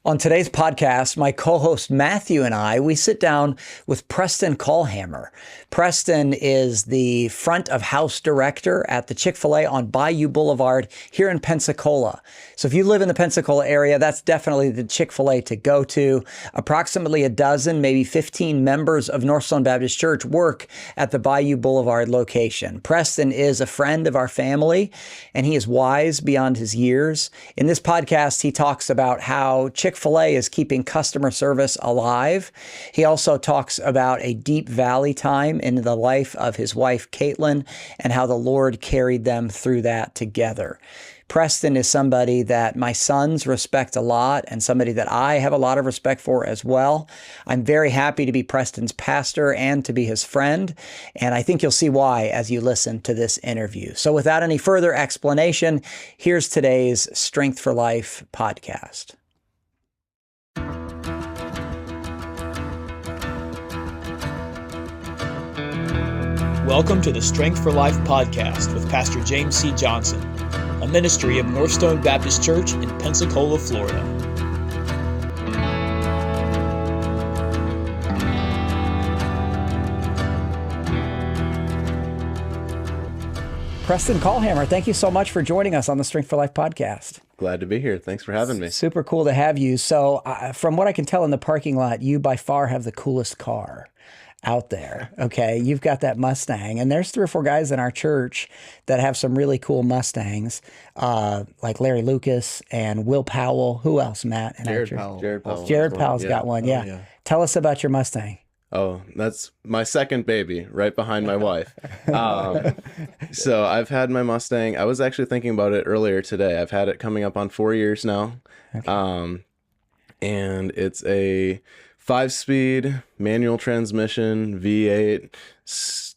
On today's podcast, my co-host Matthew and we sit down with Preston Kahlhamer. Preston is the front of house director at the Chick-fil-A on Bayou Boulevard here in Pensacola. So if you live in the Pensacola area, that's definitely the Chick-fil-A to go to. Approximately a dozen, maybe 15 members of NorthStone Baptist Church work at the Bayou Boulevard location. Preston is a friend of our family, and he is wise beyond his years. In this podcast, he talks about how Chick-fil-A is keeping customer service alive. He also talks about a deep valley time in the life of his wife, Kaitlyn, and how the Lord carried them through that together. Preston is somebody that my sons respect a lot and somebody that I have a lot of respect for as well. I'm very happy to be Preston's pastor and to be his friend, and I think you'll see why as you listen to this interview. So without any further explanation, here's today's Strength for Life podcast. Welcome to the Strength for Life podcast with Pastor James C. Johnson, a ministry of NorthStone Baptist Church in Pensacola, Florida. Preston Kahlhamer, thank you so much for joining us on the Strength for Life podcast. Glad to be here. Thanks for having me. Super cool to have you. So from what I can tell in the parking lot, you by far have the coolest car out there. Okay. You've got that Mustang, and there's 3 or 4 guys in our church that have some really cool Mustangs, like Larry Lucas and Will Powell. Who else, Matt? Jared Powell. Jared Powell's got one. Yeah. Yeah. Tell us about your Mustang. Oh, that's my second baby, right behind my wife. So I've had my Mustang. I was actually thinking about it earlier today. I've had it coming up on 4 years now. Okay. And it's a 5-speed manual transmission, V8,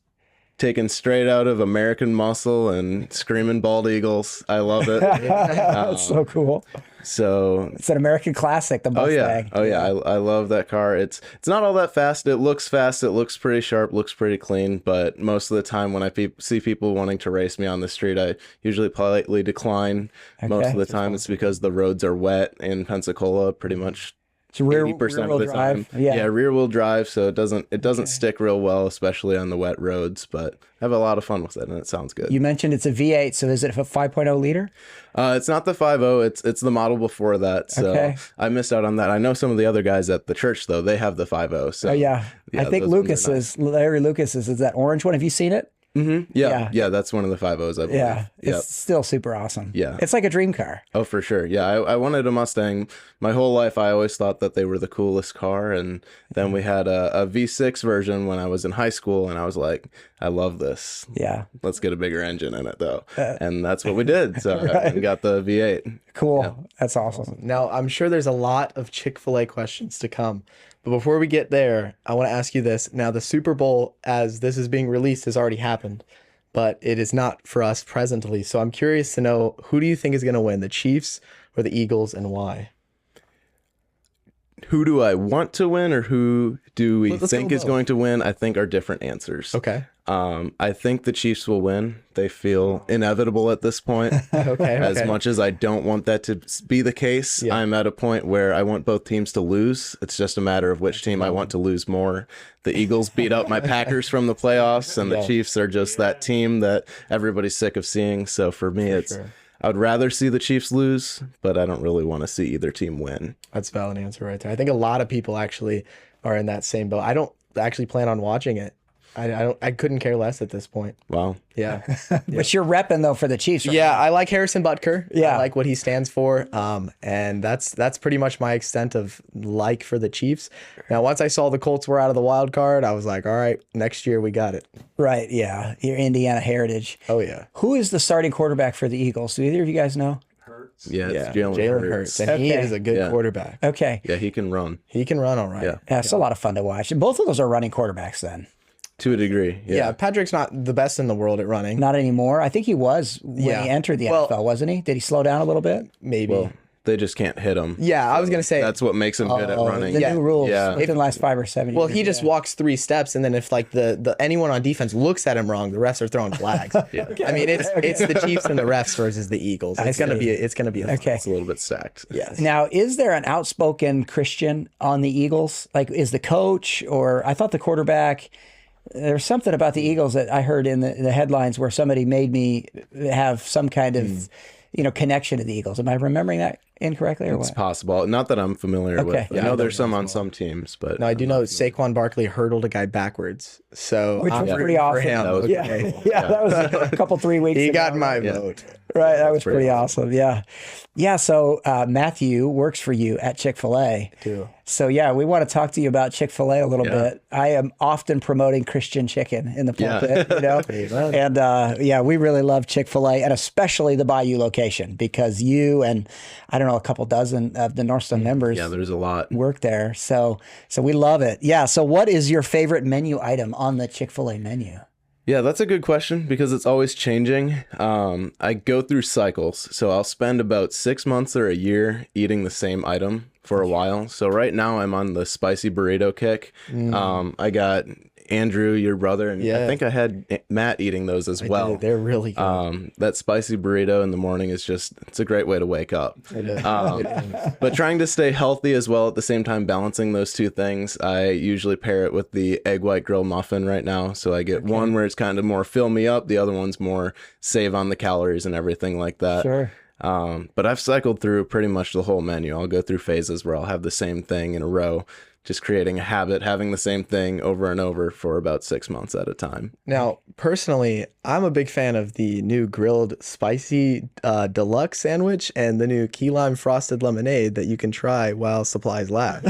taken straight out of American Muscle and Screaming Bald Eagles. I love it. That's so cool. So it's an American classic, the Mustang. Oh yeah. I love that car. It's not all that fast. It looks fast. It looks pretty sharp. Looks pretty clean. But most of the time, when I see people wanting to race me on the street, I usually politely decline. Okay. Most of the time, it's because the roads are wet in Pensacola. Pretty much. It's 80% of the time. Yeah, rear wheel drive, so it doesn't stick real well, especially on the wet roads, but I have a lot of fun with it and it sounds good. You mentioned it's a V8, so is it a 5.0 liter? It's not the 5.0, it's the model before that. So I missed out on that. I know some of the other guys at the church though, they have the 5.0. So yeah, I think Larry Lucas's is that orange one. Have you seen it? Mm-hmm. Yeah, that's one of the 5.0s, I believe. Yeah, it's still super awesome. Yeah. It's like a dream car. Oh, for sure. Yeah, I wanted a Mustang. My whole life, I always thought that they were the coolest car, and then we had a V6 version when I was in high school, and I was like, I love this. Yeah. Let's get a bigger engine in it, though. And that's what we did, so I got the V8. Cool. Yeah. That's awesome. Now, I'm sure there's a lot of Chick-fil-A questions to come. But before we get there, I want to ask you this. Now, the Super Bowl, as this is being released, has already happened, but it is not for us presently. So I'm curious to know, who do you think is going to win, the Chiefs or the Eagles, and why? Who do I want to win, or who do we think is going to win, I think are different answers. Okay. I think the Chiefs will win. They feel inevitable at this point. Okay. As much as I don't want that to be the case, I'm at a point where I want both teams to lose. It's just a matter of which team I want to lose more. The Eagles beat up my Packers from the playoffs, and the Chiefs are just that team that everybody's sick of seeing. So for me, I would rather see the Chiefs lose, but I don't really want to see either team win. That's a valid answer right there. I think a lot of people actually are in that same boat. I don't actually plan on watching it. I couldn't care less at this point. Wow. Yeah. But you're repping though for the Chiefs, right? Yeah, I like Harrison Butker. Yeah. I like what he stands for. And that's pretty much my extent of like for the Chiefs. Now, once I saw the Colts were out of the wild card, I was like, all right, next year we got it. Right. Yeah. Your Indiana heritage. Oh yeah. Who is the starting quarterback for the Eagles? Do either of you guys know? Yeah, it's Jalen Hurts. And he is a good quarterback. Okay. Yeah, he can run. He can run all right. Yeah, it's a lot of fun to watch. And both of those are running quarterbacks then. To a degree, Yeah, Patrick's not the best in the world at running. Not anymore. I think he was when he entered the NFL, wasn't he? Did he slow down a little bit? Maybe. Well, they just can't hit them. Yeah, I was gonna say That's what makes them good at running. The new rules Yeah. within the last 5 or 7 years. well, he just walks 3 steps, and then if like the anyone on defense looks at him wrong, the refs are throwing flags. I mean, it's the Chiefs and the refs versus the Eagles. It's gonna be Okay. It's a little bit stacked. Yes. Now, is there an outspoken Christian on the Eagles? Like, is the coach, or I thought the quarterback? There's something about the Eagles that I heard in the headlines where somebody made me have some kind of, connection to the Eagles. Am I remembering that incorrectly, or It's what? possible. Not that I'm familiar with. Yeah, I know there's some on some teams, but No, I do know Saquon Barkley hurdled a guy backwards. So Which I'm was rooting pretty for awesome. him. That was Yeah, pretty yeah, that was a couple 3 weeks. He ago. got my vote. Right, that was pretty pretty awesome. Yeah. So Matthew works for you at Chick-fil-A. do. So yeah, we want to talk to you about Chick-fil-A a little bit. I am often promoting Christian chicken in the pulpit, and we really love Chick-fil-A, and especially the Bayou location, because you and I don't know, a couple dozen of the NorthStone members yeah, there's a lot. work there. So we love it. Yeah. So what is your favorite menu item on the Chick-fil-A menu? Yeah, that's a good question because it's always changing. I go through cycles. So I'll spend about 6 months or a year eating the same item for a while. So right now I'm on the spicy burrito kick. I got Andrew, your brother, and I think I had Matt eating those as well. They're really good. That spicy burrito in the morning is it's a great way to wake up. It is. But trying to stay healthy as well at the same time, balancing those two things, I usually pair it with the egg white grill muffin right now. So I get one where it's kind of more fill me up, the other one's more save on the calories and everything like that. Sure. But I've cycled through pretty much the whole menu. I'll go through phases where I'll have the same thing in a row, just creating a habit, having the same thing over and over for about 6 months at a time. Now, personally, I'm a big fan of the new grilled spicy deluxe sandwich and the new key lime frosted lemonade that you can try while supplies last.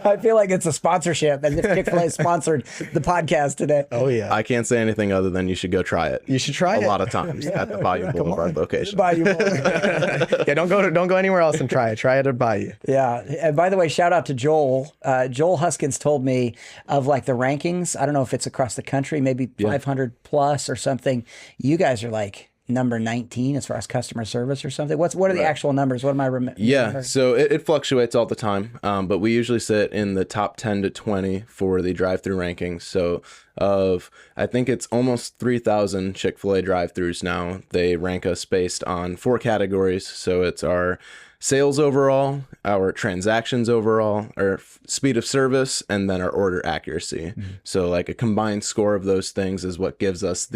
I feel like it's a sponsorship, and Chick-fil-A sponsored the podcast today. Oh yeah, I can't say anything other than you should go try it. you should try A it. lot of times at the Bayou Boulevard location. Bayou. Yeah, don't go anywhere else and try it. Try it at Bayou. Yeah. And by the way, shout out to Joel. Joel Huskins told me of like the rankings. I don't know if it's across the country, maybe 500 plus or something. You guys are like number 19 as far as customer service or something. What are the actual numbers? What am I remembering? Yeah, so it fluctuates all the time, but we usually sit in the top 10 to 20 for the drive-through rankings. So I think it's almost 3,000 Chick-fil-A drive-throughs now. They rank us based on 4 categories. So it's our sales overall, our transactions overall, our speed of service, and then our order accuracy. So like a combined score of those things is what gives us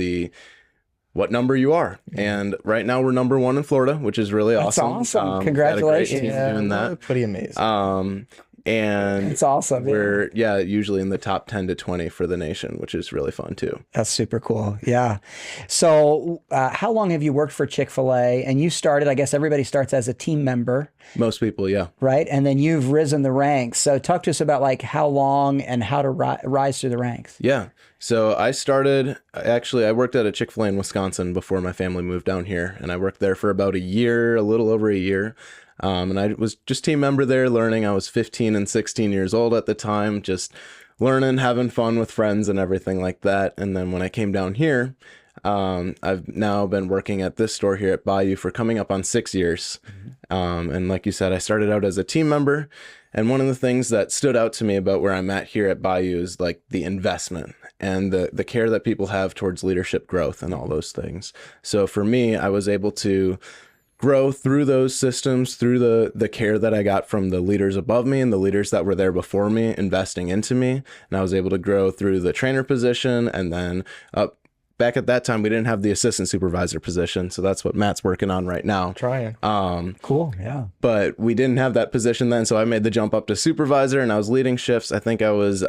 what number you are. And right now we're number 1 in Florida, which is really awesome. awesome. Congratulations. Congratulations. Doing that. Pretty amazing. And It's awesome. we're usually in the top 10 to 20 for the nation, which is really fun too. That's super cool. Yeah. So how long have you worked for Chick-fil-A? And you started, I guess everybody starts as a team member, Most people, yeah. right? And then you've risen the ranks. So talk to us about like how long and how to rise through the ranks. Yeah. So I worked at a Chick-fil-A in Wisconsin before my family moved down here, and I worked there for about a year, a little over a year. And I was just team member there learning. I was 15 and 16 years old at the time, just learning, having fun with friends and everything like that. And then when I came down here, I've now been working at this store here at Bayou for coming up on 6 years. And like you said, I started out as a team member. And one of the things that stood out to me about where I'm at here at Bayou is like the investment and the care that people have towards leadership growth and all those things. So for me, I was able to grow through those systems, through the care that I got from the leaders above me and the leaders that were there before me, investing into me. And I was able to grow through the trainer position. And then back at that time, we didn't have the assistant supervisor position. So that's what Matt's working on right now. Trying. Cool. Yeah. But we didn't have that position then. So I made the jump up to supervisor and I was leading shifts. I think I was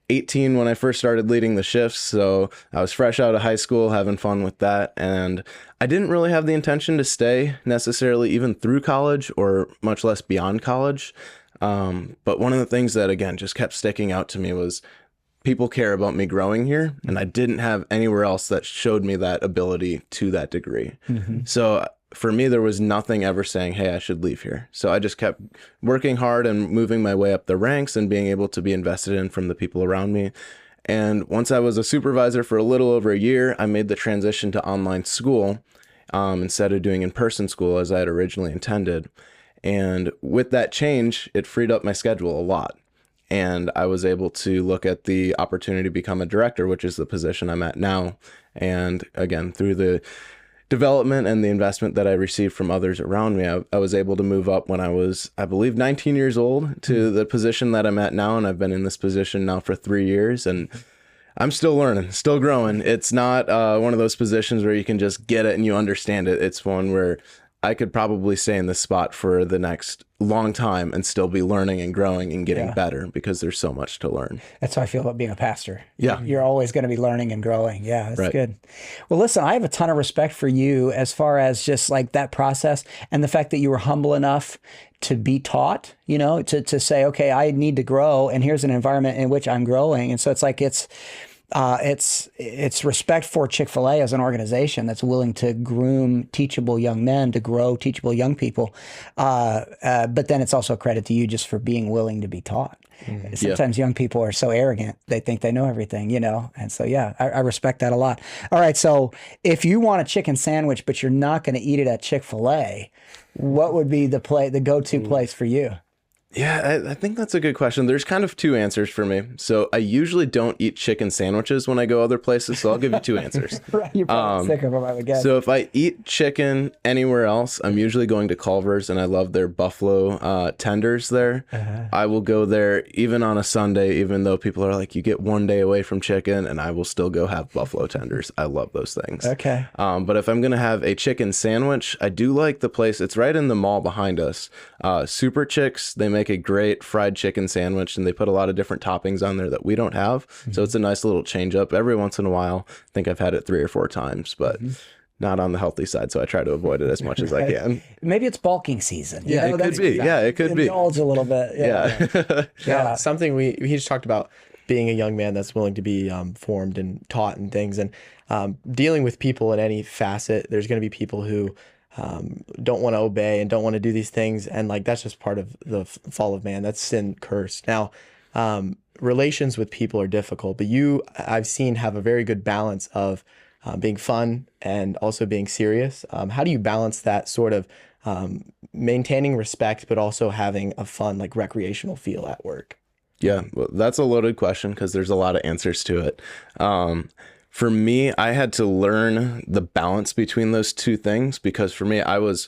18 when I first started leading the shifts. So I was fresh out of high school, having fun with that. And I didn't really have the intention to stay necessarily even through college or much less beyond college. But one of the things that, again, just kept sticking out to me was people care about me growing here. And I didn't have anywhere else that showed me that ability to that degree. So for me, there was nothing ever saying, hey, I should leave here. So I just kept working hard and moving my way up the ranks and being able to be invested in from the people around me. And once I was a supervisor for a little over a year, I made the transition to online school instead of doing in-person school as I had originally intended. And with that change, it freed up my schedule a lot. And I was able to look at the opportunity to become a director, which is the position I'm at now. And again, through the development and the investment that I received from others around me, I was able to move up when I was, I believe, 19 years old to the position that I'm at now. And I've been in this position now for 3 years. And I'm still learning, still growing. It's not one of those positions where you can just get it and you understand it. It's one where I could probably stay in this spot for the next long time and still be learning and growing and getting better because there's so much to learn. That's how I feel about being a pastor. Yeah. You're always going to be learning and growing. Yeah, that's Right. good. Well, listen, I have a ton of respect for you as far as just like that process and the fact that you were humble enough to be taught, you know, to say, okay, I need to grow and here's an environment in which I'm growing. And so it's like, it's respect for Chick-fil-A as an organization that's willing to groom teachable young men, to grow teachable young people. But then it's also a credit to you just for being willing to be taught. Sometimes young people are so arrogant, they think they know everything, you know? And so, yeah, I respect that a lot. All right. So if you want a chicken sandwich, but you're not going to eat it at Chick-fil-A, what would be the go-to place for you? Yeah, I think that's a good question. There's kind of two answers for me. So I usually don't eat chicken sandwiches when I go other places, so I'll give you two answers. Right, you're probably sick of them, I would guess. So if I eat chicken anywhere else, I'm usually going to Culver's, and I love their buffalo tenders there. I will go there even on a Sunday, even though people are like, you get one day away from chicken, and I will still go have buffalo tenders. I love those things. Okay. But if I'm going to have a chicken sandwich, I do like the place. It's right in the mall behind us. Super Chicks, they make a great fried chicken sandwich, and they put a lot of different toppings on there that we don't have. So it's a nice little change up every once in a while. I think I've had it 3 or 4 times, but not on the healthy side. So I try to avoid it as much as I can. Maybe it's bulking season. Yeah, it could be. Yeah, it could be. Indulge a little bit. Yeah. Something we just talked about, being a young man that's willing to be formed and taught and things, and dealing with people in any facet. There's going to be people who don't want to obey and don't want to do these things, and like that's just part of the fall of man. That's sin, curse. Now, relations with people are difficult, but I've seen have a very good balance of being fun and also being serious. How do you balance that sort of maintaining respect, but also having a fun, like recreational feel at work? Yeah, well, that's a loaded question because there's a lot of answers to it. For me, I had to learn the balance between those two things because for me, I was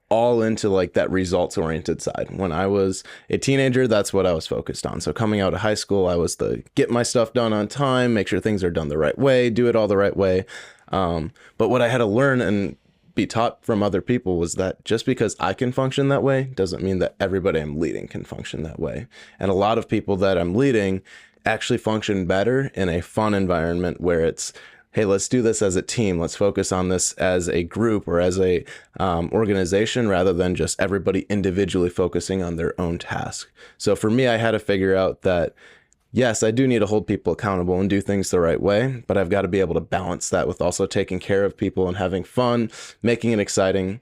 all into like that results oriented side. When I was a teenager, that's what I was focused on. So coming out of high school, I was get my stuff done on time, make sure things are done the right way, do it all the right way. But what I had to learn and be taught from other people was that just because I can function that way doesn't mean that everybody I'm leading can function that way. And a lot of people that I'm leading actually function better in a fun environment where it's, hey, let's do this as a team. Let's focus on this as a group or as a organization rather than just everybody individually focusing on their own task. So for me, I had to figure out that, yes, I do need to hold people accountable and do things the right way, but I've got to be able to balance that with also taking care of people and having fun, making it exciting.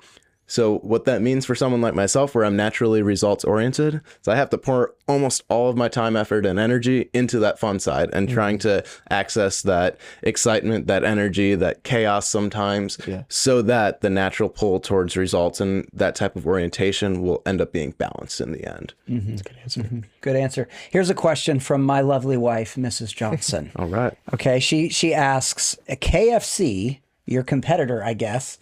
So what that means for someone like myself, where I'm naturally results oriented, is I have to pour almost all of my time, effort, and energy into that fun side and trying to access that excitement, that energy, that chaos sometimes, so that the natural pull towards results and that type of orientation will end up being balanced in the end. That's a good answer. Good answer. Here's a question from my lovely wife, Mrs. Johnson. All right. Okay, she asks, KFC, your competitor, I guess,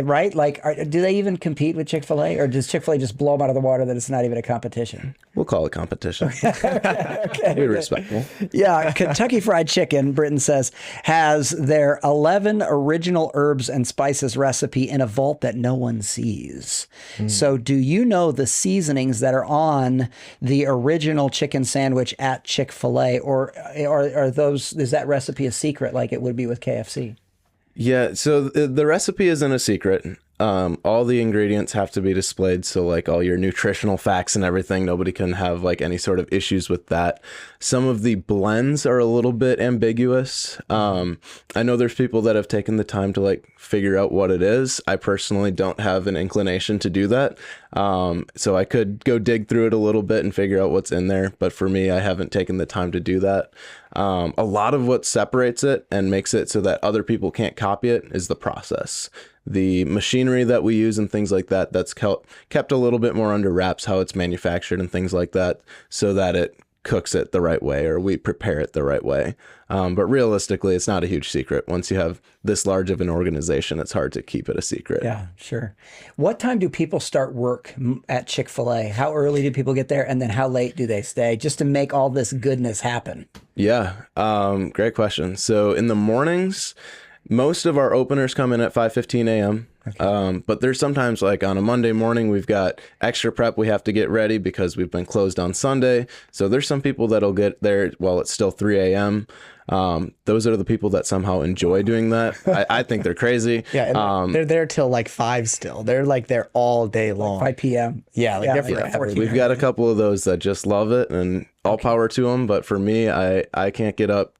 right? Like, do they even compete with Chick-fil-A, or does Chick-fil-A just blow them out of the water that it's not even a competition? We'll call it competition. Okay. Be respectful. Yeah, Kentucky Fried Chicken, Britain says, has their 11 original herbs and spices recipe in a vault that no one sees. So do you know the seasonings that are on the original chicken sandwich at Chick-fil-A, or are those, is that recipe a secret like it would be with KFC? Yeah, so the recipe isn't a secret. All the ingredients have to be displayed. So like all your nutritional facts and everything, nobody can have like any sort of issues with that. Some of the blends are a little bit ambiguous. I know there's people that have taken the time to like figure out what it is. I personally don't have an inclination to do that. So I could go dig through it a little bit and figure out what's in there. But for me, I haven't taken the time to do that. A lot of what separates it and makes it so that other people can't copy it is the process. the machinery that we use and things like that, that's kept a little bit more under wraps, how it's manufactured and things like that, so that it cooks it the right way, or we prepare it the right way. But realistically, it's not a huge secret. Once you have this large of an organization, it's hard to keep it a secret. Yeah, sure. What time do people start work at Chick-fil-A? How early do people get there? And then how late do they stay just to make all this goodness happen? Yeah, great question. So in the mornings, most of our openers come in at 5:15 a.m. Okay. But there's sometimes, like on a Monday morning, we've got extra prep we have to get ready because we've been closed on Sunday. So there's some people that'll get there while it's still 3 a.m. Those are the people that somehow enjoy doing that. I think they're crazy. Yeah, they're there till like 5 still. They're like there all day long. 5 p.m. Yeah, like they're forever. We've got a couple of those that just love it, and all power to them. But for me, I can't get up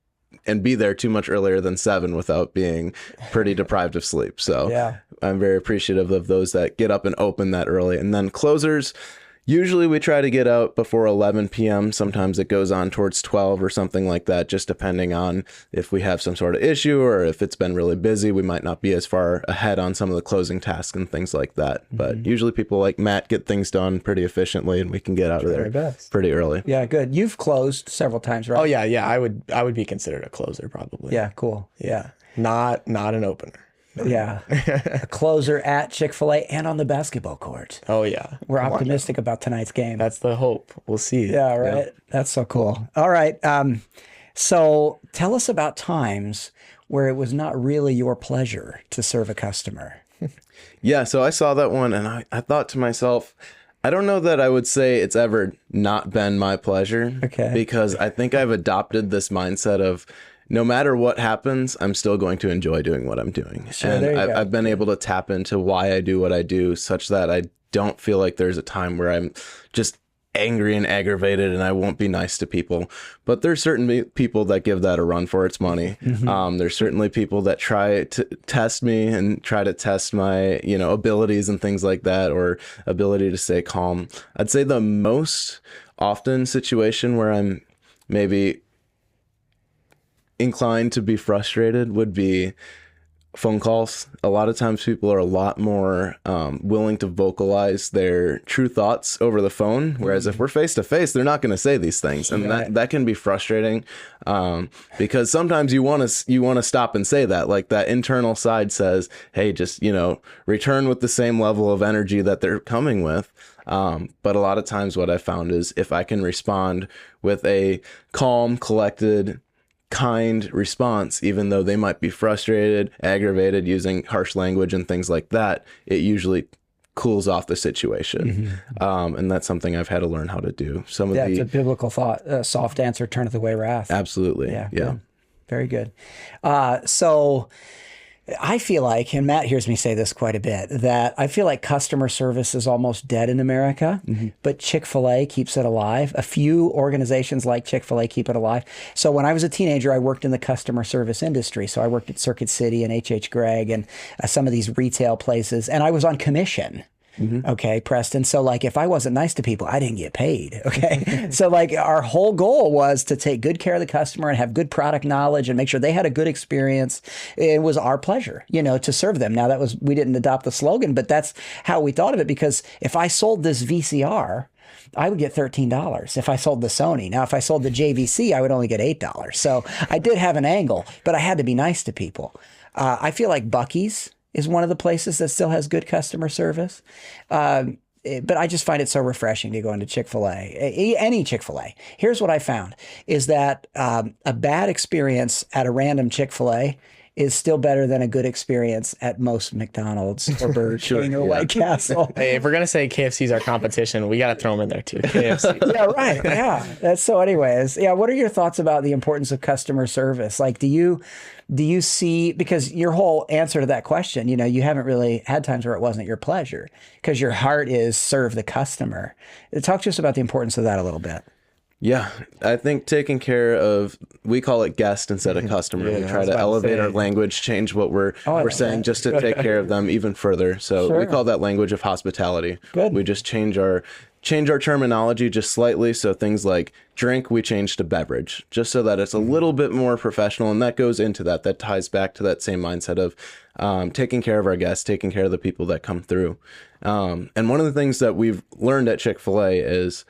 and be there too much earlier than 7 without being pretty deprived of sleep. So yeah. I'm very appreciative of those that get up and open that early. And then closers, usually we try to get out before 11 p.m. Sometimes it goes on towards 12 or something like that, just depending on if we have some sort of issue or if it's been really busy. We might not be as far ahead on some of the closing tasks and things like that. Mm-hmm. But usually people like Matt get things done pretty efficiently, and we can get out of there pretty early. Yeah, good. You've closed several times, right? Oh yeah. I would be considered a closer probably. Yeah, cool. Yeah. Not an opener. Yeah. A closer at Chick-fil-A and on the basketball court. Oh, yeah. We're optimistic about tonight's game. That's the hope. We'll see. Yeah, right. Yeah. That's so cool. All right. So tell us about times where it was not really your pleasure to serve a customer. Yeah, so I saw that one and I thought to myself, I don't know that I would say it's ever not been my pleasure. Okay. Because I think I've adopted this mindset of, no matter what happens, I'm still going to enjoy doing what I'm doing. Sure, and I've been able to tap into why I do what I do, such that I don't feel like there's a time where I'm just angry and aggravated and I won't be nice to people. But there's certain people that give that a run for its money. Mm-hmm. There's certainly people that try to test me and try to test my, abilities and things like that, or ability to stay calm. I'd say the most often situation where I'm maybe inclined to be frustrated would be phone calls. A lot of times people are a lot more willing to vocalize their true thoughts over the phone, whereas if we're face to face, they're not going to say these things, and that can be frustrating because sometimes you want to stop and say that, like that internal side says, hey, just return with the same level of energy that they're coming with. But a lot of times what I found is if I can respond with a calm, collected, kind response, even though they might be frustrated, aggravated, using harsh language and things like that, it usually cools off the situation. Mm-hmm. And that's something I've had to learn how to do. It's a biblical thought. Soft answer turneth away wrath. Absolutely. Yeah. Very good. So I feel like, and Matt hears me say this quite a bit, that I feel like customer service is almost dead in America, but Chick-fil-A keeps it alive. A few organizations like Chick-fil-A keep it alive. So when I was a teenager, I worked in the customer service industry. So I worked at Circuit City and H.H. Gregg and some of these retail places, and I was on commission. Mm-hmm. Okay, Preston. So like if I wasn't nice to people, I didn't get paid. Okay. So like our whole goal was to take good care of the customer and have good product knowledge and make sure they had a good experience. It was our pleasure, to serve them. Now we didn't adopt the slogan, but that's how we thought of it, because if I sold this VCR, I would get $13 if I sold the Sony. Now, if I sold the JVC, I would only get $8. So I did have an angle, but I had to be nice to people. I feel like Buc-ee's is one of the places that still has good customer service. But I just find it so refreshing to go into Chick-fil-A, any Chick-fil-A. Here's what I found, is that a bad experience at a random Chick-fil-A is still better than a good experience at most McDonald's or Burger King or White Castle. Hey, if we're going to say KFC's our competition, we got to throw them in there too. KFC. Yeah, right. Yeah. So anyways, what are your thoughts about the importance of customer service? Like, do you see, because your whole answer to that question, you haven't really had times where it wasn't your pleasure because your heart is serve the customer. Talk to us about the importance of that a little bit. Yeah, I think taking care of, we call it guest instead of customer. We try to elevate our language, change what we're saying just to take care of them even further. So we call that language of hospitality. Good. We just change our change our terminology just slightly. So things like drink, we change to beverage, just so that it's a little bit more professional. And that goes into that. That ties back to that same mindset of taking care of our guests, taking care of the people that come through. And one of the things that we've learned at Chick-fil-A is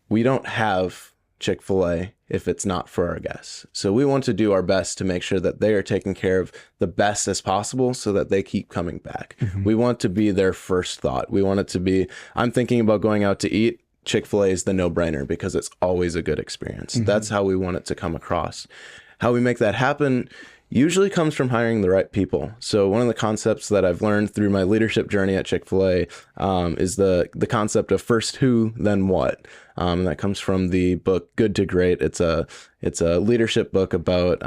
we don't have Chick-fil-A if it's not for our guests. So we want to do our best to make sure that they are taken care of the best as possible so that they keep coming back. We want to be their first thought. We want it to be, I'm thinking about going out to eat. Chick-fil-A is the no-brainer because it's always a good experience. That's how we want it to come across. How we make that happen usually comes from hiring the right people. So one of the concepts that I've learned through my leadership journey at Chick-fil-A is the concept of first who, then what. That comes from the book Good to Great. It's a leadership book about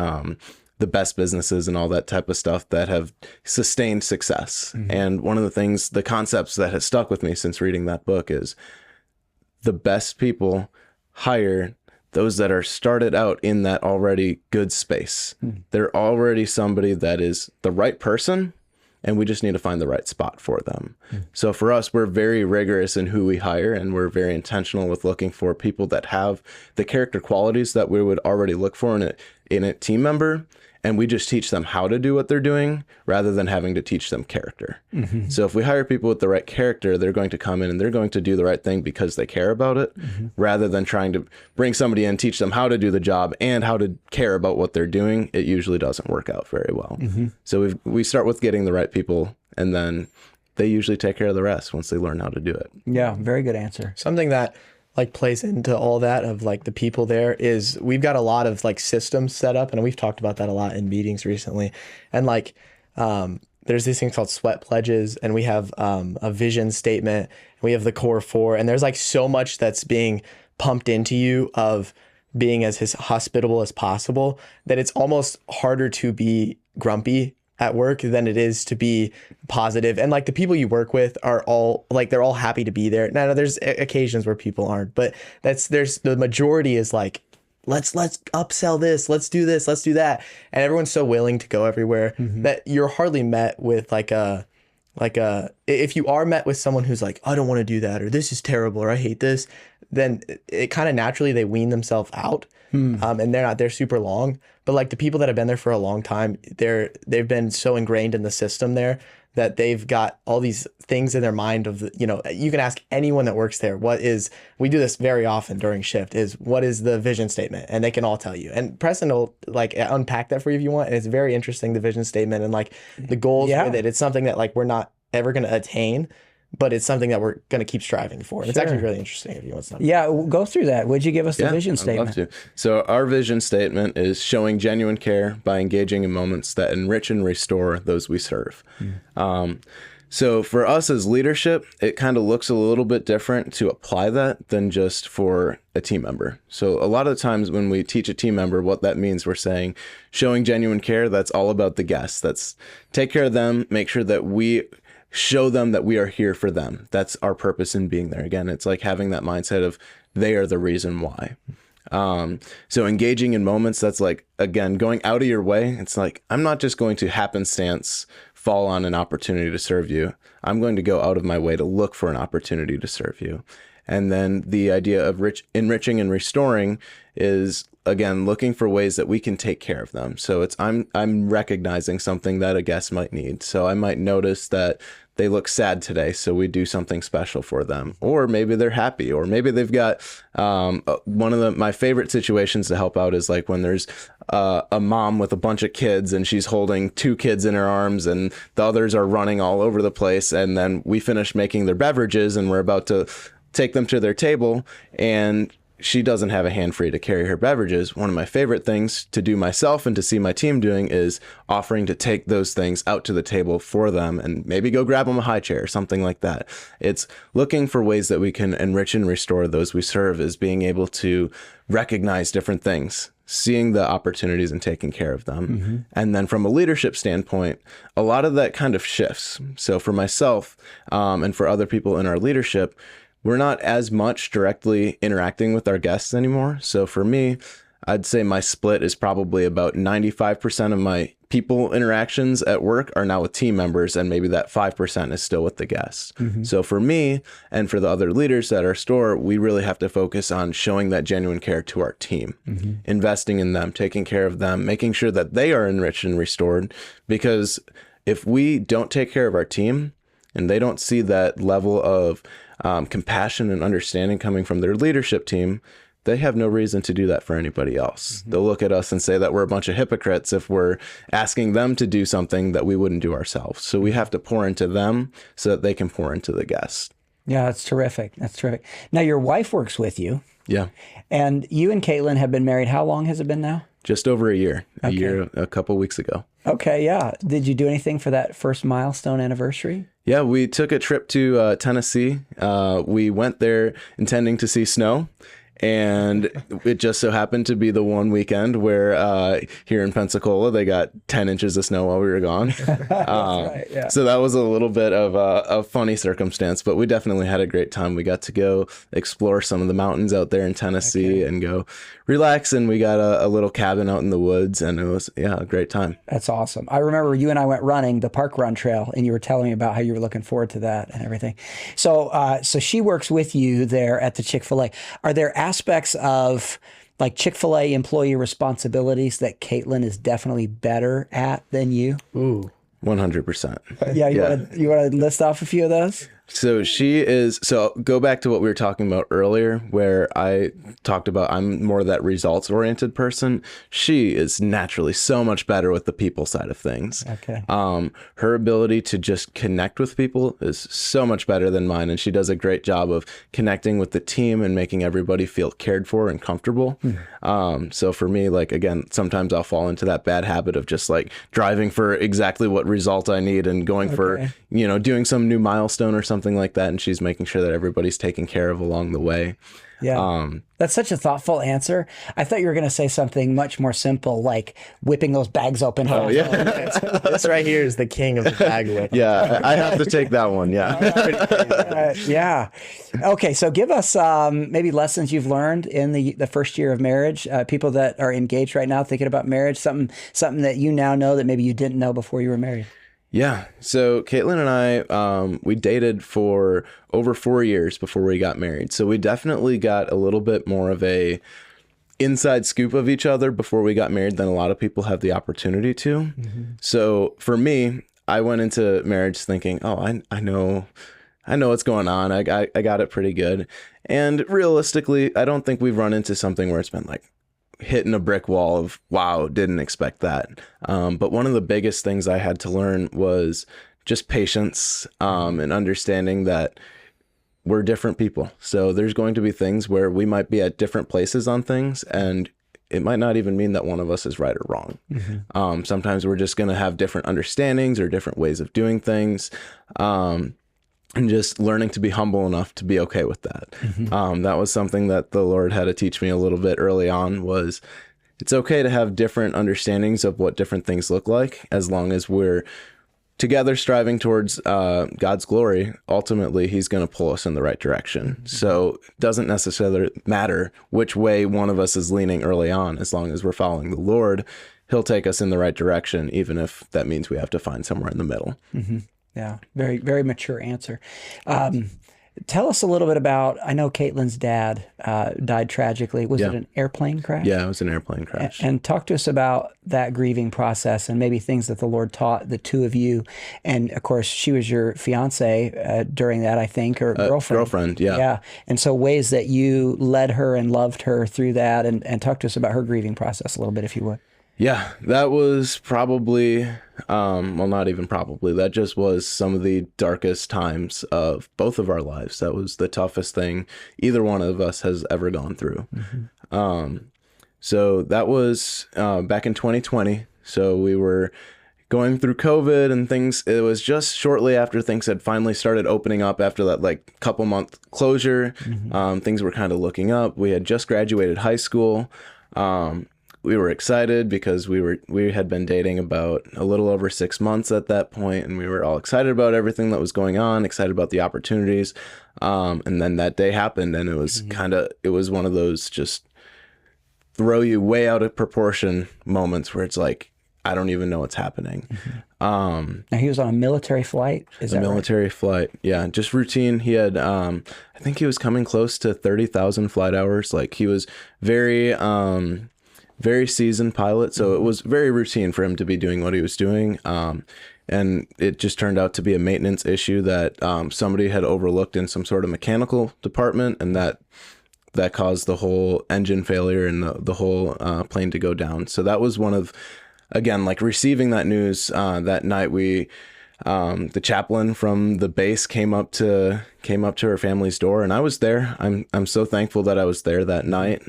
the best businesses and all that type of stuff that have sustained success. And one of the things, the concepts that has stuck with me since reading that book is the best people hire those that are started out in that already good space. They're already somebody that is the right person, and we just need to find the right spot for them. So for us, we're very rigorous in who we hire, and we're very intentional with looking for people that have the character qualities that we would already look for in a team member. And we just teach them how to do what they're doing rather than having to teach them character. So if we hire people with the right character, they're going to come in and they're going to do the right thing because they care about it, rather than trying to bring somebody in, teach them how to do the job and how to care about what they're doing. It usually doesn't work out very well. So we start with getting the right people, and then they usually take care of the rest once they learn how to do it. Yeah, very good answer. Something that like plays into all that of like the people there is we've got a lot of like systems set up, and we've talked about that a lot in meetings recently. And like there's these things called sweat pledges, and we have a vision statement, and we have the core four, and there's like so much that's being pumped into you of being as hospitable as possible that it's almost harder to be grumpy at work than it is to be positive. And like the people you work with are all like, they're all happy to be there. Now there's occasions where people aren't, but there's the majority is like, let's upsell this, let's do this, let's do that. And everyone's so willing to go everywhere that you're hardly met with if you are met with someone who's like, I don't want to do that, or this is terrible, or I hate this, then it kind of naturally they wean themselves out. And they're super long, but like the people that have been there for a long time, they've been so ingrained in the system there that they've got all these things in their mind of, you can ask anyone that works there, we do this very often during shift, is what is the vision statement? And they can all tell you. And Preston will like unpack that for you if you want. And it's very interesting, the vision statement and like the goals with it. It's something that like we're not ever going to attain, but it's something that we're going to keep striving for. And it's actually really interesting if you want something. Yeah, go through that. Would you give us the vision statement? I'd love to. So our vision statement is showing genuine care by engaging in moments that enrich and restore those we serve. So for us as leadership, it kind of looks a little bit different to apply that than just for a team member. So a lot of the times when we teach a team member, what that means, we're saying showing genuine care, that's all about the guests. That's take care of them, make sure that we show them that we are here for them. That's our purpose in being there. Again, it's like having that mindset of they are the reason why. So engaging in moments, that's like, again, going out of your way. It's like, I'm not just going to happenstance fall on an opportunity to serve you. I'm going to go out of my way to look for an opportunity to serve you. And then the idea of enriching and restoring is, again, looking for ways that we can take care of them. So it's I'm recognizing something that a guest might need. So I might notice that they look sad today, so we do something special for them. Or maybe they're happy, or maybe they've got one of my favorite situations to help out is like when there's a mom with a bunch of kids and she's holding 2 kids in her arms and the others are running all over the place. And then we finish making their beverages and we're about to take them to their table, and she doesn't have a hand free to carry her beverages. One of my favorite things to do myself and to see my team doing is offering to take those things out to the table for them and maybe go grab them a high chair or something like that. It's looking for ways that we can enrich and restore those we serve, is being able to recognize different things, seeing the opportunities and taking care of them. And then from a leadership standpoint, a lot of that kind of shifts. So for myself and for other people in our leadership, we're not as much directly interacting with our guests anymore. So for me, I'd say my split is probably about 95% of my people interactions at work are now with team members, and maybe that 5% is still with the guests. So for me and for the other leaders at our store, we really have to focus on showing that genuine care to our team, investing in them, taking care of them, making sure that they are enriched and restored. Because if we don't take care of our team and they don't see that level of compassion and understanding coming from their leadership team, they have no reason to do that for anybody else. They'll look at us and say that we're a bunch of hypocrites if we're asking them to do something that we wouldn't do ourselves. So we have to pour into them so that they can pour into the guests. Yeah, that's terrific. That's terrific. Now, your wife works with you. Yeah. And you and Kaitlyn have been married. How long has it been now? Just over a year, a couple weeks ago. Okay, yeah. Did you do anything for that first milestone anniversary? Yeah, we took a trip to Tennessee. We went there intending to see snow. And it just so happened to be the one weekend where here in Pensacola, they got 10 inches of snow while we were gone. Right, yeah. So that was a little bit of a funny circumstance, but we definitely had a great time. We got to go explore some of the mountains out there in Tennessee and go relax. And we got a little cabin out in the woods, and it was, a great time. That's awesome. I remember you and I went running the park run trail, and you were telling me about how you were looking forward to that and everything. So, so she works with you there at the Chick-fil-A. Are there aspects of like Chick-fil-A employee responsibilities that Kaitlyn is definitely better at than you? Ooh. 100%. Yeah, you want to list off a few of those? So go back to what we were talking about earlier, where I talked about I'm more that results oriented person. She is naturally so much better with the people side of things. Okay. Her ability to just connect with people is so much better than mine. And she does a great job of connecting with the team and making everybody feel cared for and comfortable. So for me, like, again, sometimes I'll fall into that bad habit of just like driving for exactly what result I need and going for, doing some new milestone or something like that, and she's making sure that everybody's taken care of along the way. Yeah. That's such a thoughtful answer. I thought you were going to say something much more simple, like whipping those bags open. Oh, yeah. This right here is the king of the bag whip. Yeah, I have to take that one. Yeah. Yeah. Okay, so give us maybe lessons you've learned in the first year of marriage. People that are engaged right now thinking about marriage, something that you now know that maybe you didn't know before you were married. Yeah. So Kaitlyn and I, we dated for over 4 years before we got married. So we definitely got a little bit more of a inside scoop of each other before we got married than a lot of people have the opportunity to. So for me, I went into marriage thinking, oh, I know what's going on. I got it pretty good. And realistically, I don't think we've run into something where it's been like hitting a brick wall of, wow, didn't expect that. But one of the biggest things I had to learn was just patience and understanding that we're different people. So there's going to be things where we might be at different places on things, and it might not even mean that one of us is right or wrong. Sometimes we're just going to have different understandings or different ways of doing things. And just learning to be humble enough to be okay with that. That was something that the Lord had to teach me a little bit early on, was it's okay to have different understandings of what different things look like, as long as we're together striving towards God's glory. Ultimately, he's going to pull us in the right direction. So it doesn't necessarily matter which way one of us is leaning early on. As long as we're following the Lord, he'll take us in the right direction, even if that means we have to find somewhere in the middle. Yeah, very, very mature answer. Tell us a little bit about, I know Kaitlyn's dad died tragically. Was it an airplane crash? Yeah, it was an airplane crash. And talk to us about that grieving process and maybe things that the Lord taught the two of you. And of course, she was your fiance during that, I think, or girlfriend. Girlfriend, yeah. Yeah. And so ways that you led her and loved her through that, and talk to us about her grieving process a little bit, if you would. Yeah, that was probably, well, not even probably, that just was some of the darkest times of both of our lives. That was the toughest thing either one of us has ever gone through. So that was back in 2020. So we were going through COVID and things. It was just shortly after things had finally started opening up after that like couple month closure. Things were kind of looking up. We had just graduated high school. We were excited because we had been dating about a little over 6 months at that point, and we were all excited about everything that was going on, excited about the opportunities. And then that day happened, and it was it was one of those just throw you way out of proportion moments where it's like, I don't even know what's happening. Now he was on a military flight. Is that right? Military flight. Yeah. Just routine. He had, I think he was coming close to 30,000 flight hours. Like he was very seasoned pilot. So it was very routine for him to be doing what he was doing. And it just turned out to be a maintenance issue that somebody had overlooked in some sort of mechanical department, and that caused the whole engine failure and the whole plane to go down. So that was one of, again, like receiving that news that night. We the chaplain from the base came up to her family's door, and I was there. I'm so thankful that I was there that night,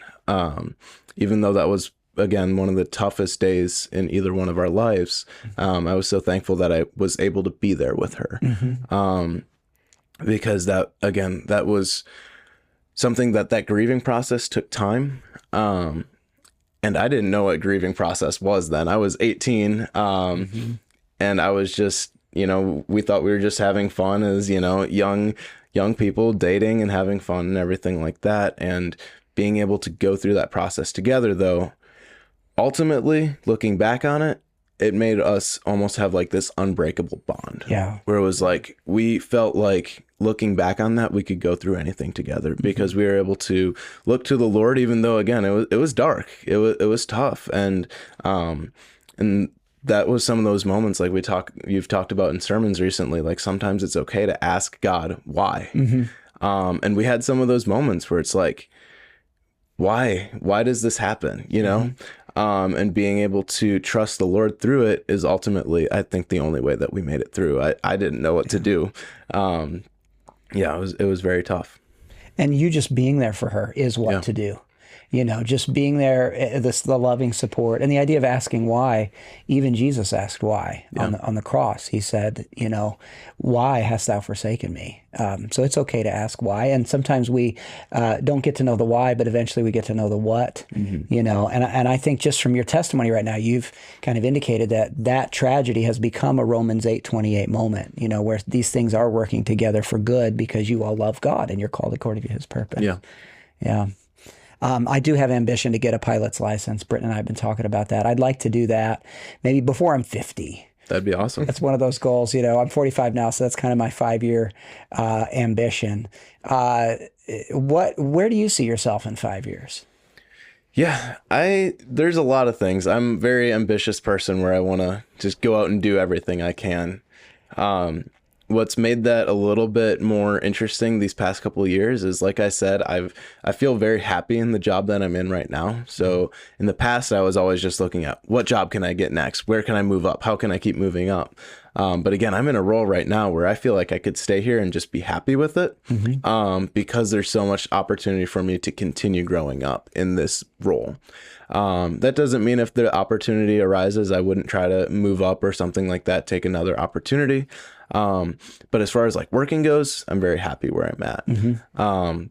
even though that was, again, one of the toughest days in either one of our lives. I was so thankful that I was able to be there with her. Because that was something that grieving process took time. And I didn't know what grieving process was then. I was 18. And I was just, we thought we were just having fun as, young people dating and having fun and everything like that. And being able to go through that process together, though, ultimately, looking back on it, it made us almost have like this unbreakable bond. Yeah. Where it was like, we felt like looking back on that, we could go through anything together because we were able to look to the Lord, even though, again, it was dark. It was tough. And that was some of those moments like you've talked about in sermons recently. Like sometimes it's okay to ask God why. And we had some of those moments where it's like, why does this happen? And being able to trust the Lord through it is ultimately, I think, the only way that we made it through. I didn't know what to do. It was very tough. And you just being there for her is what to do. Just being there, the loving support, and the idea of asking why. Even Jesus asked why on the cross. He said, why hast thou forsaken me? So it's okay to ask why. And sometimes we don't get to know the why, but eventually we get to know the what. And I think just from your testimony right now, you've kind of indicated that tragedy has become a Romans 8:28 moment. Where these things are working together for good because you all love God and you're called according to His purpose. Yeah. I do have ambition to get a pilot's license. Britt and I have been talking about that. I'd like to do that maybe before I'm 50. That'd be awesome. That's one of those goals. I'm 45 now, so that's kind of my 5-year ambition. Where do you see yourself in 5 years? Yeah, there's a lot of things. I'm a very ambitious person where I want to just go out and do everything I can. What's made that a little bit more interesting these past couple of years is, like I said, I feel very happy in the job that I'm in right now. So in the past, I was always just looking at what job can I get next? Where can I move up? How can I keep moving up? But again, I'm in a role right now where I feel like I could stay here and just be happy with it because there's so much opportunity for me to continue growing up in this role. That doesn't mean if the opportunity arises, I wouldn't try to move up or something like that, take another opportunity. But as far as like working goes, I'm very happy where I'm at.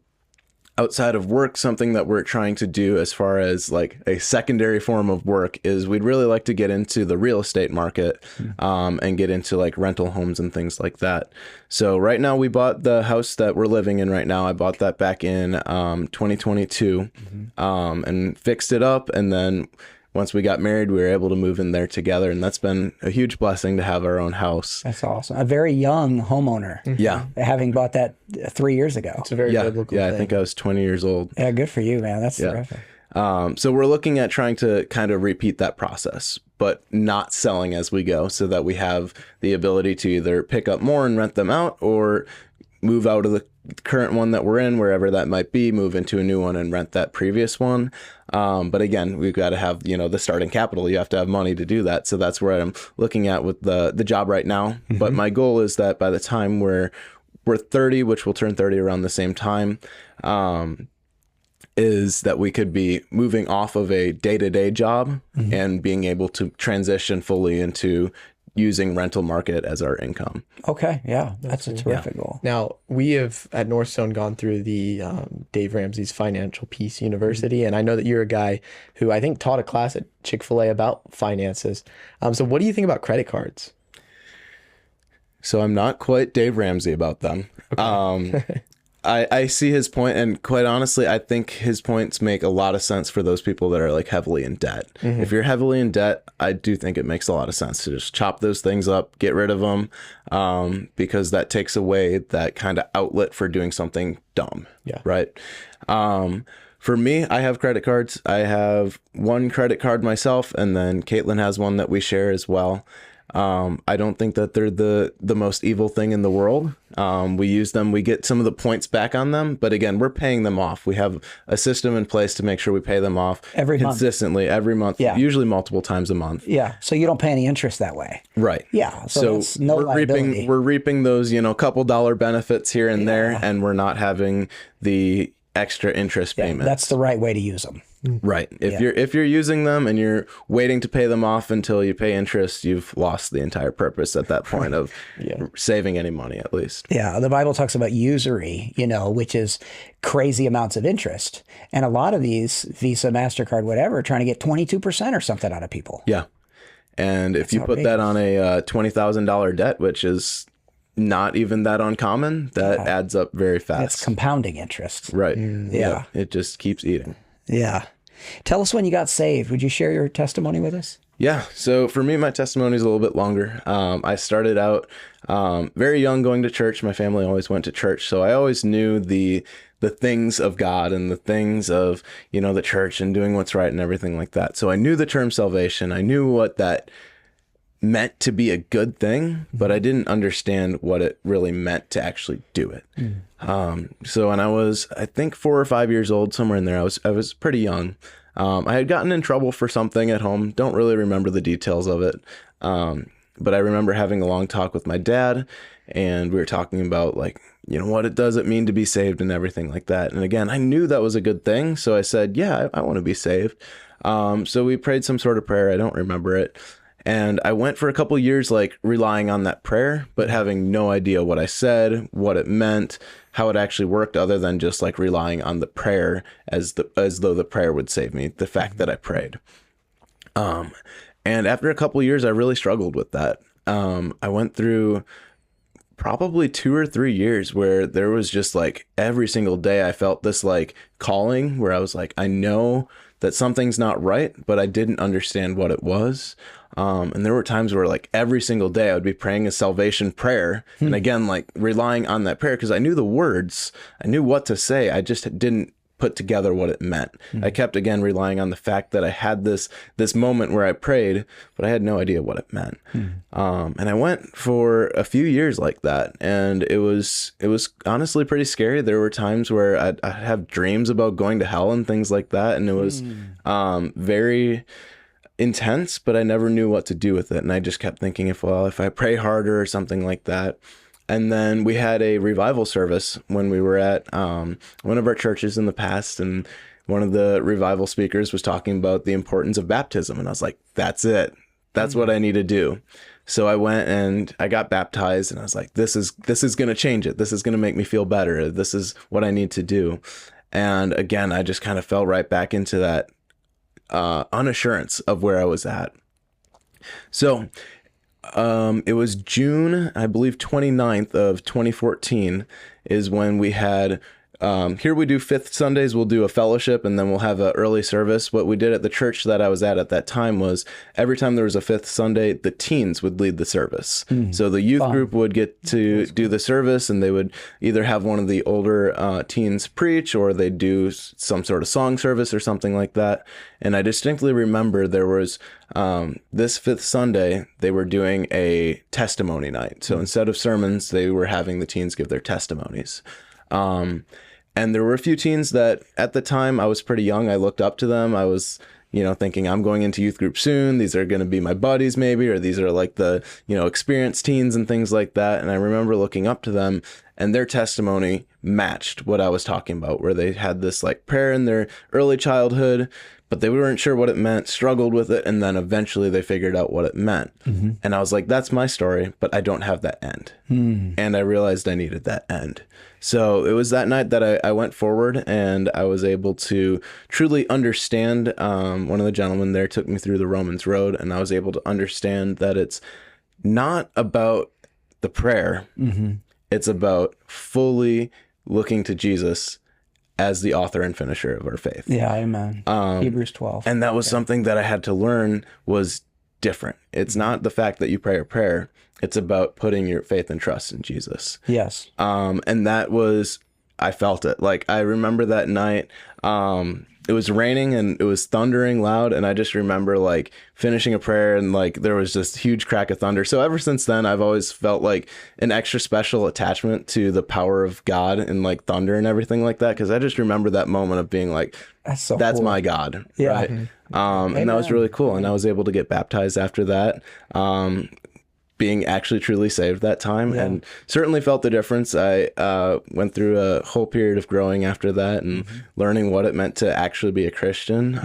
Outside of work, something that we're trying to do as far as like a secondary form of work is we'd really like to get into the real estate market, and get into like rental homes and things like that. So right now we bought the house that we're living in right now. I bought that back in 2022, and fixed it up. And then once we got married, we were able to move in there together. And that's been a huge blessing to have our own house. That's awesome. A very young homeowner. Yeah. Having bought that 3 years ago. It's a very biblical thing. I think I was 20 years old. Yeah, good for you, man. That's terrific. So we're looking at trying to kind of repeat that process, but not selling as we go so that we have the ability to either pick up more and rent them out or move out of the current one that we're in, wherever that might be, move into a new one and rent that previous one. But again, we've got to have, the starting capital. You have to have money to do that. So that's where I'm looking at with the job right now. But my goal is that by the time we're 30, which we'll turn 30 around the same time, is that we could be moving off of a day-to-day job and being able to transition fully into using rental market as our income. Okay, yeah, that's a terrific goal. Now, we have at NorthStone gone through the Dave Ramsey's Financial Peace University, and I know that you're a guy who I think taught a class at Chick-fil-A about finances. So what do you think about credit cards? So I'm not quite Dave Ramsey about them. Okay. I see his point, and quite honestly, I think his points make a lot of sense for those people that are like heavily in debt. If you're heavily in debt, I do think it makes a lot of sense to just chop those things up, get rid of them, because that takes away that kind of outlet for doing something dumb. Yeah. Right. For me, I have credit cards. I have one credit card myself, and then Kaitlyn has one that we share as well. I don't think that they're the most evil thing in the world. We use them. We get some of the points back on them. But again, we're paying them off. We have a system in place to make sure we pay them off Every month. consistently, every month, Yeah. usually multiple times a month. Yeah. So you don't pay any interest that way. Right. Yeah. So that's no liability. we're reaping those, couple dollar benefits here and there, and we're not having the extra interest payments. That's the right way to use them. Right. If you're using them and you're waiting to pay them off until you pay interest, you've lost the entire purpose at that point of saving any money, at least. Yeah, the Bible talks about usury, which is crazy amounts of interest. And a lot of these, Visa, MasterCard, whatever, are trying to get 22% or something out of people. Yeah. And if you put that on a $20,000 debt, which is not even that uncommon, that adds up very fast. It's compounding interest. Right. Yeah. It just keeps eating. Yeah. Tell us when you got saved. Would you share your testimony with us? Yeah. So for me, my testimony is a little bit longer. I started out very young going to church. My family always went to church. So I always knew the things of God and the things of, the church and doing what's right and everything like that. So I knew the term salvation. I knew what that meant to be a good thing, but I didn't understand what it really meant to actually do it. So when I was, I think 4 or 5 years old, somewhere in there, I was pretty young. I had gotten in trouble for something at home. Don't really remember the details of it. But I remember having a long talk with my dad, and we were talking about what does it mean to be saved and everything like that. And again, I knew that was a good thing. So I said, yeah, I want to be saved. So we prayed some sort of prayer. I don't remember it. And I went for a couple years, relying on that prayer, but having no idea what I said, what it meant, how it actually worked, other than just relying on the prayer as though the prayer would save me, the fact that I prayed. And after a couple years, I really struggled with that. I went through probably 2 or 3 years where there was just every single day I felt this calling where I was I know that something's not right, but I didn't understand what it was. And there were times where every single day I would be praying a salvation prayer. And again, relying on that prayer because I knew the words, I knew what to say. I just didn't put together what it meant. I kept again relying on the fact that I had this moment where I prayed, but I had no idea what it meant. And I went for a few years like that, and it was honestly pretty scary. There were times where I'd have dreams about going to hell and things like that, and it was very intense, but I never knew what to do with it. And I just kept thinking if I pray harder or something like that. And then we had a revival service when we were at one of our churches in the past, and one of the revival speakers was talking about the importance of baptism. And I was like, that's it. That's what I need to do. So I went and I got baptized, and I was like, this is going to change it. This is going to make me feel better. This is what I need to do. And again, I just kind of fell right back into that unassurance of where I was at. So it was June, I believe 29th of 2014 is when we had, here we do fifth Sundays, we'll do a fellowship, and then we'll have an early service. What we did at the church that I was at that time was every time there was a fifth Sunday, the teens would lead the service. So the youth group would get to do the service, and they would either have one of the older teens preach, or they'd do some sort of song service or something like that. And I distinctly remember there was this fifth Sunday, they were doing a testimony night. So instead of sermons, they were having the teens give their testimonies. And there were a few teens that at the time I was pretty young. I looked up to them. I was, thinking I'm going into youth group soon. These are going to be my buddies maybe, or these are the, experienced teens and things like that. And I remember looking up to them, and their testimony matched what I was talking about, where they had this prayer in their early childhood, but they weren't sure what it meant, struggled with it, and then eventually they figured out what it meant. And I was like, that's my story, but I don't have that end. And I realized I needed that end. So it was that night that I went forward, and I was able to truly understand. One of the gentlemen there took me through the Romans road, and I was able to understand that it's not about the prayer. It's about fully looking to Jesus as the author and finisher of our faith. Yeah, amen. Hebrews 12. And that was something that I had to learn was different. It's not the fact that you pray a prayer. It's about putting your faith and trust in Jesus. Yes. And that was, I felt it. Like, I remember that night, it was raining and it was thundering loud. And I just remember like finishing a prayer and like there was this huge crack of thunder. So ever since then, I've always felt like an extra special attachment to the power of God and like thunder and everything like that. Cause I just remember that moment of being like, that's cool. my God. Yeah. Right. And that was really cool. And I was able to get baptized after that. Being actually truly saved that time, and certainly felt the difference. I went through a whole period of growing after that and learning what it meant to actually be a Christian,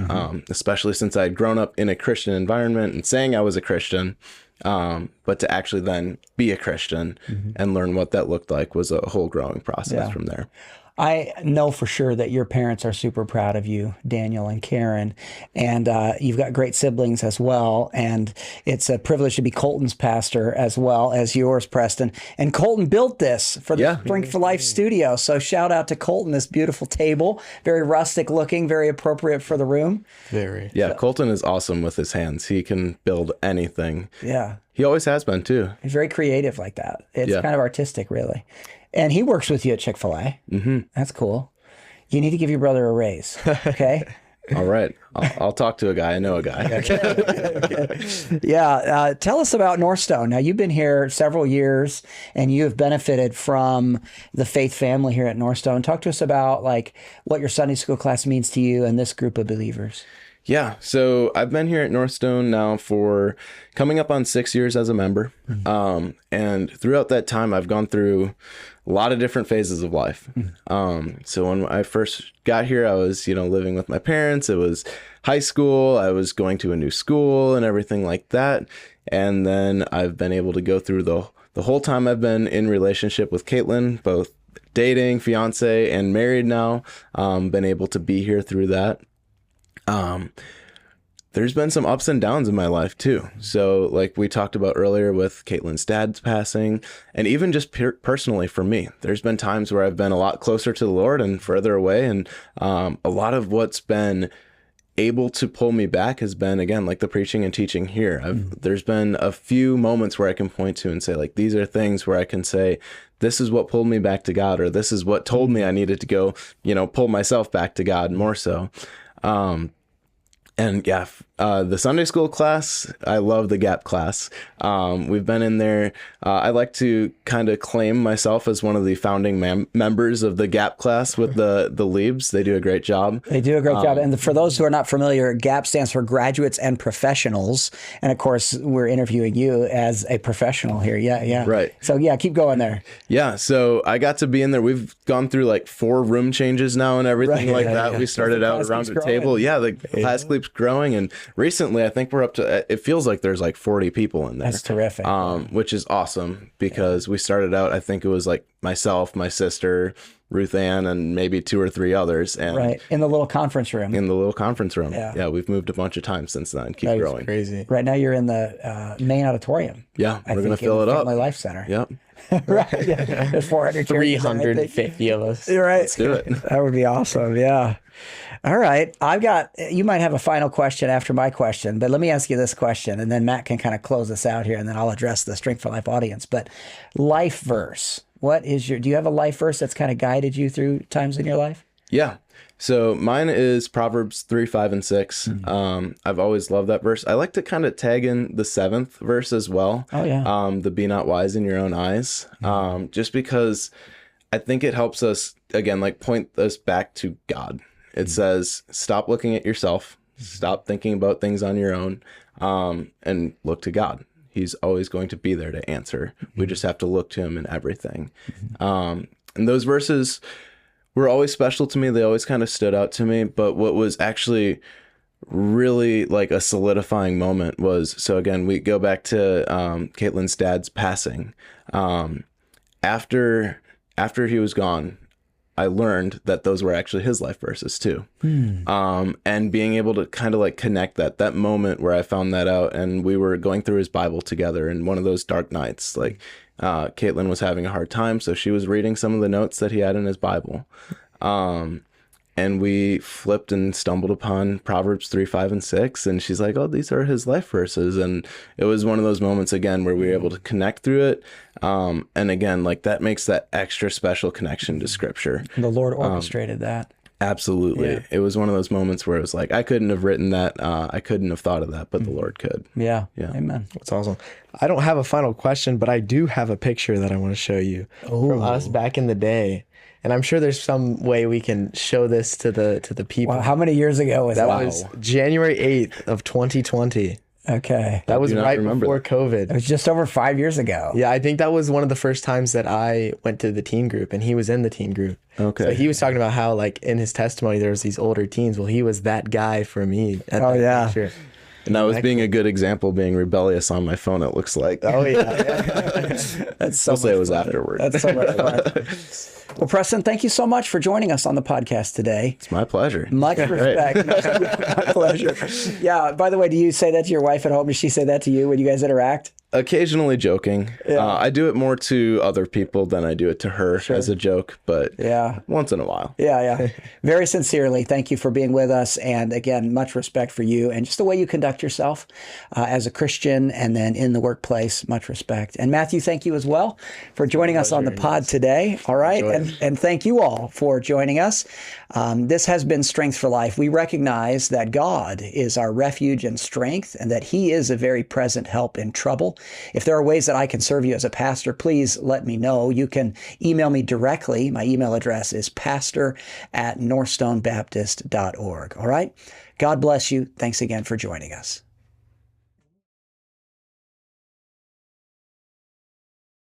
especially since I had grown up in a Christian environment and saying I was a Christian, but to actually then be a Christian and learn what that looked like was a whole growing process from there. I know for sure that your parents are super proud of you, Daniel and Karen, and you've got great siblings as well. And it's a privilege to be Colton's pastor as well as yours, Preston. And Colton built this for the Strength for Life studio. So shout out to Colton, this beautiful table, very rustic looking, very appropriate for the room. Very. Yeah, Colton is awesome with his hands. He can build anything. Yeah. He always has been too. He's very creative like that. It's kind of artistic, really. And he works with you at Chick-fil-A. That's cool. You need to give your brother a raise, okay? All right. I'll talk to a guy. I know a guy. Yeah. Tell us about NorthStone. Now, you've been here several years, and you have benefited from the faith family here at NorthStone. Talk to us about like what your Sunday school class means to you and this group of believers. Yeah. So I've been here at NorthStone now for coming up on 6 years as a member. And throughout that time, I've gone through a lot of different phases of life. So when I first got here, I was, living with my parents. It was high school. I was going to a new school and everything like that. And then I've been able to go through the whole time I've been in relationship with Kaitlyn, both dating, fiance, and married now. Been able to be here through that. There's been some ups and downs in my life too. So like we talked about earlier with Kaitlyn's dad's passing, and even just personally for me, there's been times where I've been a lot closer to the Lord and further away. And a lot of what's been able to pull me back has been, again, like the preaching and teaching here. There's been a few moments where I can point to and say, like, these are things where I can say, this is what pulled me back to God, or this is what told me I needed to go, pull myself back to God more so. And yeah, the Sunday school class, I love the GAP class. We've been in there. I like to kind of claim myself as one of the founding members of the GAP class with the Leibs. They do a great job. They do a great job. And for those who are not familiar, GAP stands for Graduates and Professionals. And of course, we're interviewing you as a professional here. Yeah. Right. So yeah, keep going there. Yeah. So I got to be in there. We've gone through like 4 room changes now and everything like that. We started out around the table. Yeah. The class keeps growing. And recently, I think we're up to, it feels like there's like 40 people in there. That's terrific. Which is awesome because we started out, I think it was like myself, my sister, Ruth Ann, and maybe 2 or 3 others. And right. In the little conference room. Yeah. We've moved a bunch of times since then. Keep growing. Crazy. Right now you're in the main auditorium. Yeah. We're going to fill it up. Family Life Center. Yep. Right. Yeah. There's 400 350 of us. You're right. Let's do it. That would be awesome. Yeah. All right. You might have a final question after my question, but let me ask you this question, and then Matt can kind of close us out here, and then I'll address the Strength for Life audience. But life verse, do you have a life verse that's kind of guided you through times in your life? Yeah. So mine is Proverbs 3, 5, and 6. I've always loved that verse. I like to kind of tag in the 7th verse as well. Oh, yeah. The be not wise in your own eyes. Just because I think it helps us, again, like point us back to God. It says, stop looking at yourself, stop thinking about things on your own, and look to God. He's always going to be there to answer. We just have to look to him in everything. And those verses were always special to me. They always kind of stood out to me. But what was actually really like a solidifying moment was, so again, we go back to Kaitlyn's dad's passing. After he was gone, I learned that those were actually his life verses too. And being able to kind of like connect that moment where I found that out, and we were going through his Bible together in one of those dark nights, like Kaitlyn was having a hard time, so she was reading some of the notes that he had in his Bible. And we flipped and stumbled upon Proverbs 3, 5, and 6. And she's like, oh, these are his life verses. And it was one of those moments, again, where we were able to connect through it. And again, like that makes that extra special connection to Scripture. The Lord orchestrated that. Absolutely. Yeah. It was one of those moments where it was like, I couldn't have written that. I couldn't have thought of that, but the Lord could. Yeah. Yeah. Amen. That's awesome. I don't have a final question, but I do have a picture that I want to show you from us back in the day. And I'm sure there's some way we can show this to the people. Wow. How many years ago was that? That was January 8th of 2020. Okay. That was do not right remember before that. COVID. It was just over 5 years ago. Yeah, I think that was one of the first times that I went to the teen group, and he was in the teen group. Okay. So he was talking about how, like, in his testimony, there was these older teens. Well, he was that guy for me. At Oh, that yeah. picture. And I was being a good example, being rebellious on my phone, it looks like. Oh, yeah. That's so I'll say it was fun. afterward. That's so much fun. Well, Preston, thank you so much for joining us on the podcast today. It's my pleasure. Much respect. My pleasure. Yeah, by the way, do you say that to your wife at home? Does she say that to you when you guys interact? Occasionally joking. Yeah. I do it more to other people than I do it to her as a joke, but Yeah. once in a while. Yeah. Very sincerely, thank you for being with us. And again, much respect for you and just the way you conduct yourself as a Christian and then in the workplace. Much respect. And Matthew, thank you as well for joining us on the pod today. All right. And thank you all for joining us. This has been Strength for Life. We recognize that God is our refuge and strength and that He is a very present help in trouble. If there are ways that I can serve you as a pastor, please let me know. You can email me directly. My email address is pastor@northstonebaptist.org. All right? God bless you. Thanks again for joining us.